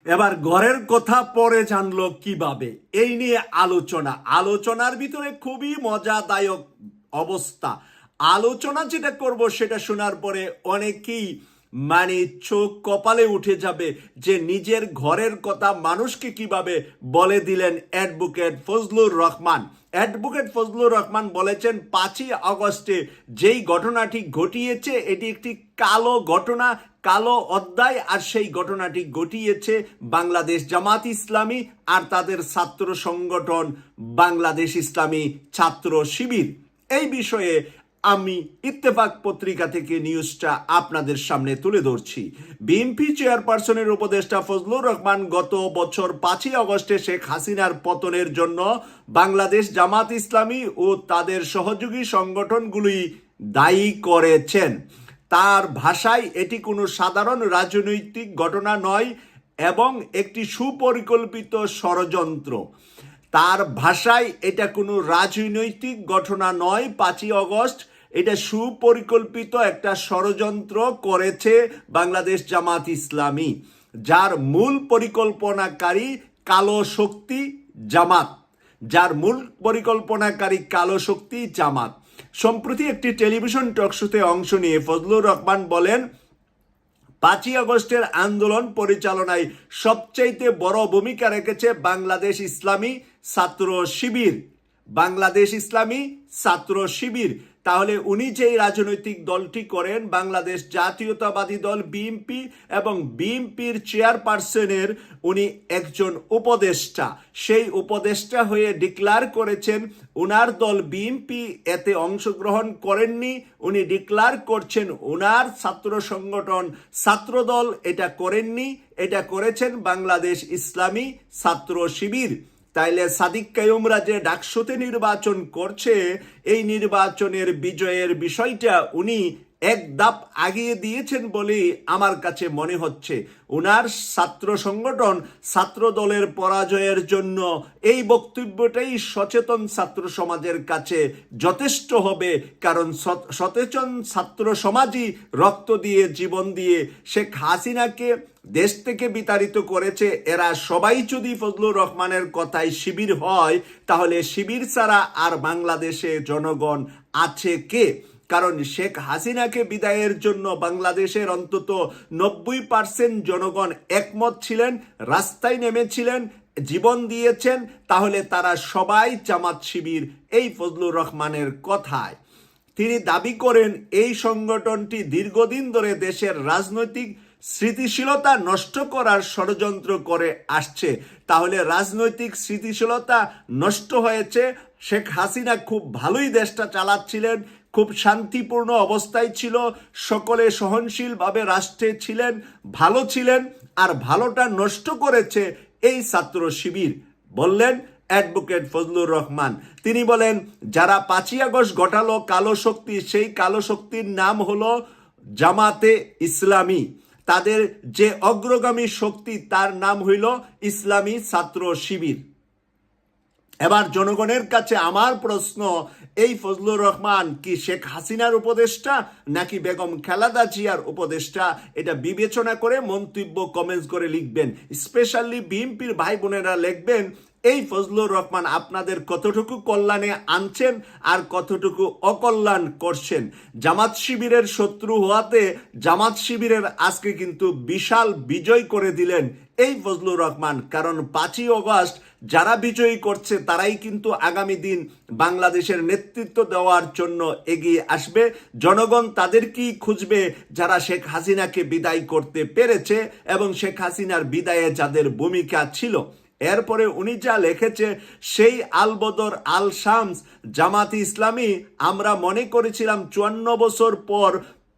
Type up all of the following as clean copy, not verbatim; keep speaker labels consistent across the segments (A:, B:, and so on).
A: এবার ঘরের কথা পরে জানলো কিভাবে, এই নিয়ে আলোচনার ভিতরে খুবই মজাদায়ক অবস্থা। আলোচনা যেটা করব সেটা শোনার পরে অনেকেই চোখ কপালে উঠে যাবে যে নিজের ঘরের কথা মানুষকে কিভাবে বলে দিলেন অ্যাডভোকেট ফজলুর রহমান। অ্যাডভোকেট ফজলুর রহমান বলেছেন 5ই আগস্টে যেই ঘটনাটি ঘটিয়েছে এটি একটি কালো ঘটনা, কালো অধ্যায়, আর সেই ঘটনাটি ঘটিয়েছে বাংলাদেশ জামাত ইসলামী আর তাদের ছাত্র সংগঠন বাংলাদেশ ইসলামী ছাত্র শিবির। এই বিষয়ে আমি ইত্তেফাক পত্রিকা থেকে নিউজটা আপনাদের সামনে তুলে ধরছি। বিএনপি চেয়ারপারসনের উপদেষ্টা ফজলুর রহমান গত বছর 5ই আগস্টে শেখ হাসিনার পতনের জন্য বাংলাদেশ জামাত ইসলামী ও তাদের সহযোগী সংগঠনগুলি দায়ী করেছেন। তার ভাষায় এটি কোনো সাধারণ রাজনৈতিক ঘটনা নয় এবং একটি সুপরিকল্পিত ষড়যন্ত্র। তার ভাষায় এটা কোনো রাজনৈতিক ঘটনা নয়, 5ই আগস্ট এটা সুপরিকল্পিত একটা ষড়যন্ত্র করেছে বাংলাদেশ জামাত ইসলামী, যার মূল পরিকল্পনাকারী কালো শক্তি জামাত, জামাত। সম্প্রতি একটি টেলিভিশন টকশোতে অংশ নিয়ে ফজলুর রহমান বলেন, 5ই আগস্টের আন্দোলন পরিচালনায় সবচাইতে বড় ভূমিকা রেখেছে বাংলাদেশ ইসলামী ছাত্র শিবির। তাহলে উনি যেই রাজনৈতিক দলটি করেন বাংলাদেশ জাতীয়তাবাদী দল বিএনপি, এবং বিএনপির চেয়ারপারসনের উনি একজন উপদেষ্টা, সেই উপদেষ্টা হয়ে ডিক্লার করেছেন উনার দল বিএনপি এতে অংশগ্রহণ করেননি। উনি ডিক্লার করছেন উনার ছাত্র সংগঠন ছাত্রদল এটা করেননি, এটা করেছেন বাংলাদেশ ইসলামী ছাত্র শিবির। তাইলে সাদিক কায়ুমরা যে ডাকসুতে নির্বাচন করছে, এই নির্বাচনের বিজয়ের বিষয়টা উনি এক ধাপ আগিয়ে দিয়েছেন বলেই আমার কাছে মনে হচ্ছে। উনার ছাত্র সংগঠন ছাত্র দলের পরাজয়ের জন্য এই বক্তব্যটাই সচেতন ছাত্র সমাজের কাছে যথেষ্ট হবে, কারণ সচেতন ছাত্র সমাজই রক্ত দিয়ে জীবন দিয়ে শেখ হাসিনাকে দেশ থেকে বিতাড়িত করেছে। এরা সবাই যদি ফজলুর রহমানের কথায় শিবির হয়, তাহলে শিবির ছাড়া আর বাংলাদেশে জনগণ আছে কে? কারণ শেখ হাসিনাকে বিদায়ের জন্য বাংলাদেশের অন্তত 90% জনগণ একমত ছিলেন, রাস্তায় নেমেছিলেন, জীবন দিয়েছেন। তাহলে তারা সবাই জামাত শিবির এই ফজলুর রহমানের কথায়। তিনি দাবি করেন এই সংগঠনটি দীর্ঘদিন ধরে দেশের রাজনৈতিক স্থিতিশীলতা নষ্ট করার ষড়যন্ত্র করে আসছে। তাহলে রাজনৈতিক স্থিতিশীলতা নষ্ট হয়েছে। শেখ হাসিনা খুব ভালোই দেশটা চালাচ্ছিলেন, খুব শান্তিপূর্ণ অবস্থায় ছিল, সকলে সহনশীলভাবে রাষ্ট্রে ছিলেন, ভালো ছিলেন, আর ভালোটা নষ্ট করেছে এই ছাত্র শিবির, বললেন অ্যাডভোকেট ফজলুর রহমান। তিনি বলেন, যারা 5ই আগস্ট ঘটালো কালো শক্তি, সেই কালো শক্তির নাম হলো জামাতে ইসলামী। তাদের যে অগ্রগামী শক্তি তার নাম হইল ইসলামী ছাত্র শিবির। এবার জনগণের কাছে আমার প্রশ্ন, এই ফজলুর রহমান কি শেখ হাসিনার উপদেষ্টা নাকি বেগম খালেদা জিয়ার উপদেষ্টা? এটা বিবেচনা করে মন্তব্য কমেন্টস করে লিখবেন। স্পেশালি বিএনপির ভাই বোনেরা লিখবেন, এই ফজলুর রহমান আপনাদের কতটুকু কল্যাণে আনছেন আর কতটুকু অকল্যাণ করছেন। জামাত শিবিরের শত্রু হওয়াতে জামাত শিবিরের আজকে কিন্তু বিশাল বিজয় করে দিলেন এই ফজলুর রহমান। কারণ 5ই আগস্ট যারা বিজয়ী করছে তারাই কিন্তু আগামী দিন বাংলাদেশের নেতৃত্ব দেওয়ার জন্য এগিয়ে আসবে। জনগণ তাদেরকেই খুঁজবে যারা শেখ হাসিনাকে বিদায় করতে পেরেছে এবং শেখ হাসিনার বিদায়ে যাদের ভূমিকা ছিল। এরপরে উনি যা লিখেছে, সেই আলবদর আল শামস জামাত ইসলামী, আমরা মনে করেছিলাম 54 বছর পর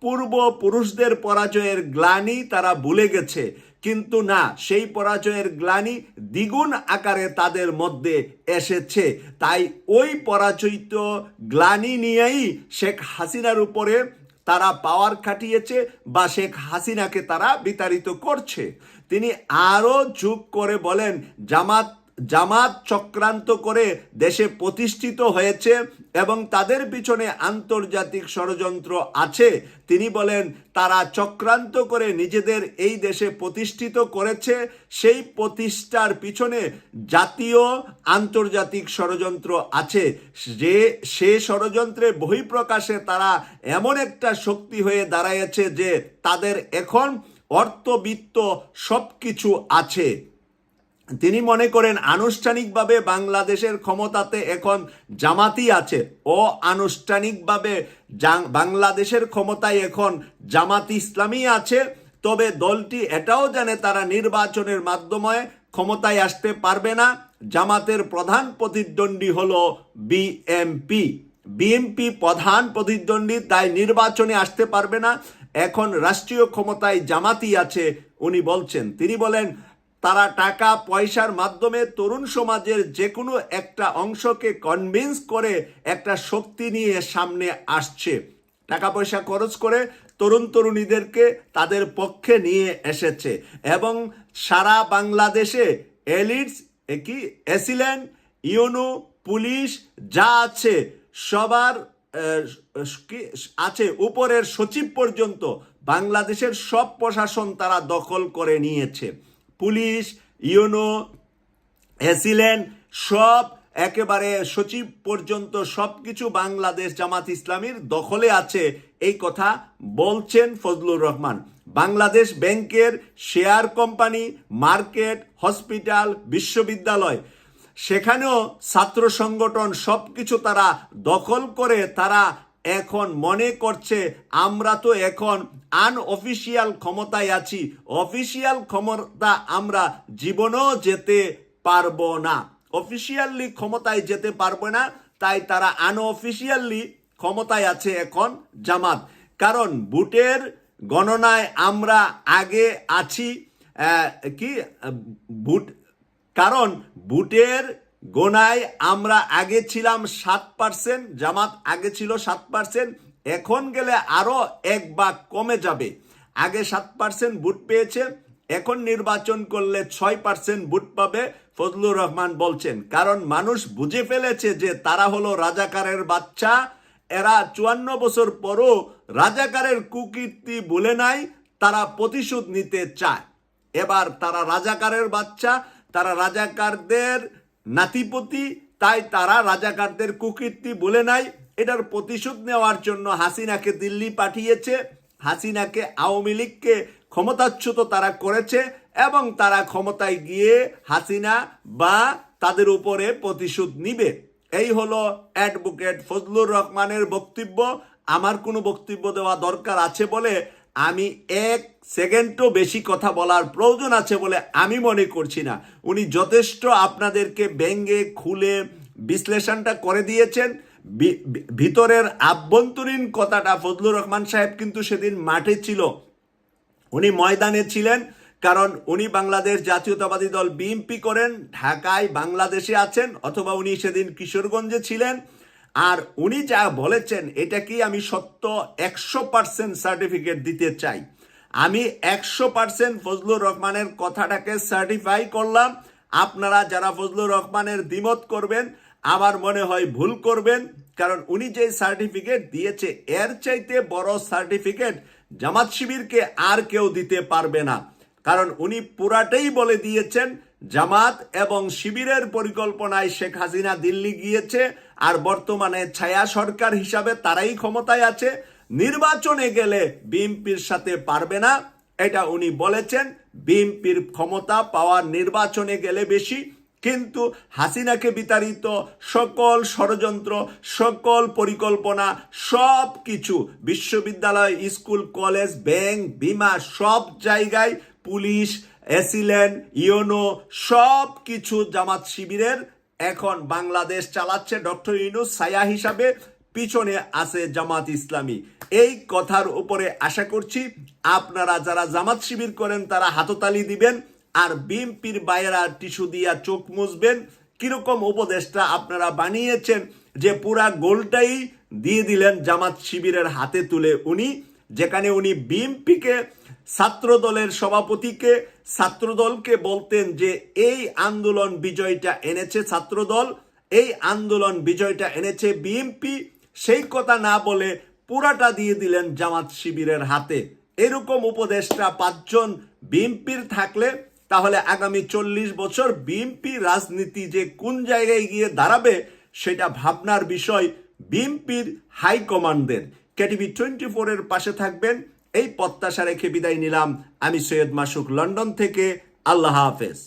A: পূর্বপুরুষদের পরাজয়ের গ্লানি তারা ভুলে গেছে, কিন্তু না, সেই পরাজয়ের গ্লানি দ্বিগুণ আকারে তাদের মধ্যে এসেছে। তাই ওই পরাজয়িত গ্লানি নিয়েই শেখ হাসিনার উপরে তারা পাওয়ার খাটিয়েছে বা শেখ হাসিনাকে তারা বিতাড়িত করছে। তিনি আরো যোগ করে বলেন, জামাত চক্রান্ত করে দেশে প্রতিষ্ঠিত হয়েছে এবং তাদের পিছনে আন্তর্জাতিক ষড়যন্ত্র আছে। তিনি বলেন তারা চক্রান্ত করে নিজেদের এই দেশে প্রতিষ্ঠিত করেছে, সেই প্রতিষ্ঠার পিছনে জাতীয় আন্তর্জাতিক ষড়যন্ত্র আছে, যে সে ষড়যন্ত্রের বহিঃপ্রকাশে তারা এমন একটা শক্তি হয়ে দাঁড়াইছে যে তাদের এখন অর্থবিত্ত সব কিছু আছে। তিনি মনে করেন আনুষ্ঠানিকভাবে বাংলাদেশের ক্ষমতাতে এখন জামাতই আছে, আনুষ্ঠানিকভাবে বাংলাদেশের ক্ষমতায় এখন জামাত ইসলামী আছে। তবে দলটি এটাও জানে তারা নির্বাচনের মাধ্যমে ক্ষমতায় আসতে পারবে না। জামাতের প্রধান প্রতিদ্বন্দ্বী হলো বিএনপি প্রধান প্রতিদ্বন্দ্বী, তাই নির্বাচনে আসতে পারবে না। এখন রাষ্ট্রীয় ক্ষমতায় জামাতই আছে উনি বলছেন। তিনি বলেন তারা টাকা পয়সার মাধ্যমে তরুণ সমাজের যে কোনো একটা অংশকে কনভিন্স করে একটা শক্তি নিয়ে সামনে আসছে। টাকা পয়সা খরচ করে তরুণ তরুণীদেরকে তাদের পক্ষে নিয়ে এসেছে এবং সারা বাংলাদেশে এলিটস এসিলেন্ট ইউনো পুলিশ যা আছে সবার আছে, উপরের সচিব পর্যন্ত বাংলাদেশের সব প্রশাসন তারা দখল করে নিয়েছে। পুলিশ, ইউনো, এসিলেন্ট সব একেবারে সচিব পর্যন্ত সবকিছু বাংলাদেশ জামাত ইসলামীর দখলে আছে, এই কথা বলছেন ফজলুর রহমান। বাংলাদেশ ব্যাংকের শেয়ার কোম্পানি, মার্কেট, হসপিটাল, বিশ্ববিদ্যালয় সেখানেও ছাত্র সংগঠন সবকিছু তারা দখল করে তারা এখন মনে করছে আমরা তো এখন আনঅফিসিয়াল ক্ষমতায় আছি, অফিসিয়াল ক্ষমতা আমরা জীবনেও যেতে পারবো না, অফিসিয়ালি ক্ষমতায় যেতে পারবো না, তাই তারা আনঅফিসিয়ালি ক্ষমতায় আছে এখন জামাত। কারণ ভোটের গণনায় আমরা আগে আছি, কারণ ভোটের গোনায় আমরা আগে ছিলাম 7%, জামাত আগে ছিল 7%, এখন গেলে আরো 1 ভাগ কমে যাবে। আগে 7% ভোট পেয়েছে, এখন নির্বাচন করলে 6% ভোট পাবে ফজলুর রহমান বলছেন। কারণ মানুষ বুঝে ফেলেছে যে তারা হলো রাজাকারের বাচ্চা, এরা 54 বছর পরও রাজাকারের কুকীর্তি ভুলে নাই, তারা প্রতিশোধ নিতে চায়। এবার তারা রাজাকারের বাচ্চা, তারা রাজাকারদের নাতিপতি, তাই তারা রাজাকারদের কুকীর্তি বলে নাই। এটার প্রতিশোধ নেওয়ার জন্য হাসিনাকে দিল্লি পাঠিয়েছে, হাসিনাকে আওয়ামী লীগকে ক্ষমতাচ্যুত তারা করেছে এবং তারা ক্ষমতায় গিয়ে হাসিনা বা তাদের উপরে প্রতিশোধ নিবে। এই হলো অ্যাডভোকেট ফজলুর রহমানের বক্তব্য। আমার কোনো বক্তব্য দেওয়া দরকার আছে বলে আমি 1 সেকেন্ডও বেশি কথা বলার প্রয়োজন আছে বলে আমি মনে করছি না। উনি যথেষ্ট আপনাদেরকে ব্যঙ্গে খুলে বিশ্লেষণটা করে দিয়েছেন। ভিতরের আভ্যন্তরীণ কথাটা ফজলুর রহমান সাহেব কিন্তু সেদিন মাঠে ছিল, উনি ময়দানে ছিলেন, কারণ উনি বাংলাদেশ জাতীয়তাবাদী দল বিএনপি করেন, ঢাকায় বাংলাদেশে আছেন, অথবা উনি সেদিন কিশোরগঞ্জে ছিলেন। আর উনি যা বলেছেন এটা কি আমি সত্য 100% সার্টিফিকেট দিতে চাই। আমি 100% ফজলুর রহমানের কথাটাকে সার্টিফাই করলাম। আপনারা যারা ফজলুর রহমানের দ্বিমত করবেন আমার মনে হয় ভুল করবেন, কারণ উনি যে সার্টিফিকেট দিয়েছে এর চাইতে বড় সার্টিফিকেট জামাত শিবিরকে আর কেউ দিতে পারবে না। কারণ উনি পুরাটাই বলে দিয়েছেন জামাত এবং শিবিরের পরিকল্পনায় শেখ হাসিনা দিল্লি গিয়েছে, আর বর্তমানে ছায়া সরকার হিসাবে তারাই ক্ষমতায় আছে, নির্বাচনে গেলে বিএনপির সাথে পারবে না, এটা উনি বলেছেন। বিএনপির ক্ষমতা পাওয়ার নির্বাচনে গেলে বেশি, কিন্তু হাসিনাকে বিতাড়িত সকল ষড়যন্ত্র, সকল পরিকল্পনা, সব কিছু বিশ্ববিদ্যালয়, স্কুল, কলেজ, ব্যাংক, বিমা সব জায়গায় পুলিশ, এসিলেন, ইউনো সব কিছু জামাত শিবিরের এখন বাংলাদেশ চালাচ্ছে। ডক্টর ইউনূস ছায়া হিসাবে, পিছনে আছে জামাত ইসলামী। এই কথার উপরে আশা করছি আপনারা যারা জামাত শিবির করেন তারা হাততালি দিবেন, আর বিএনপির বাইরা টিস্যু দিয়া চোখ মুছবেন। কিরকম উপদেশটা আপনারা বানিয়েছেন যে পুরা গোলটাই দিয়ে দিলেন জামাত শিবিরের হাতে তুলে উনি, যেখানে উনি বিএনপিকে ছাত্রদলের সভাপতিকে ছাত্রদলকে বলতেন যে এই আন্দোলন বিজয়টা এনেছে ছাত্রদল, এই আন্দোলন বিজয়টা এনেছে বিএনপি, সেই কথা না বলে পুরাটা দিয়ে দিলেন জামাত শিবিরের হাতে। এরকম উপদেষ্টা 5 জন বিএনপির থাকলে তাহলে আগামী 40 বছর বিএনপি রাজনীতি যে কোন জায়গায় গিয়ে দাঁড়াবে সেটা ভাবনার বিষয় বিএনপির হাইকমান্ডের। কেটিভি 24 এর পাশে থাকবেন এই প্রত্যাশা রেখে বিদায় নিলাম। আমি সৈয়দ মাসুক, লন্ডন থেকে। আল্লাহ হাফেজ।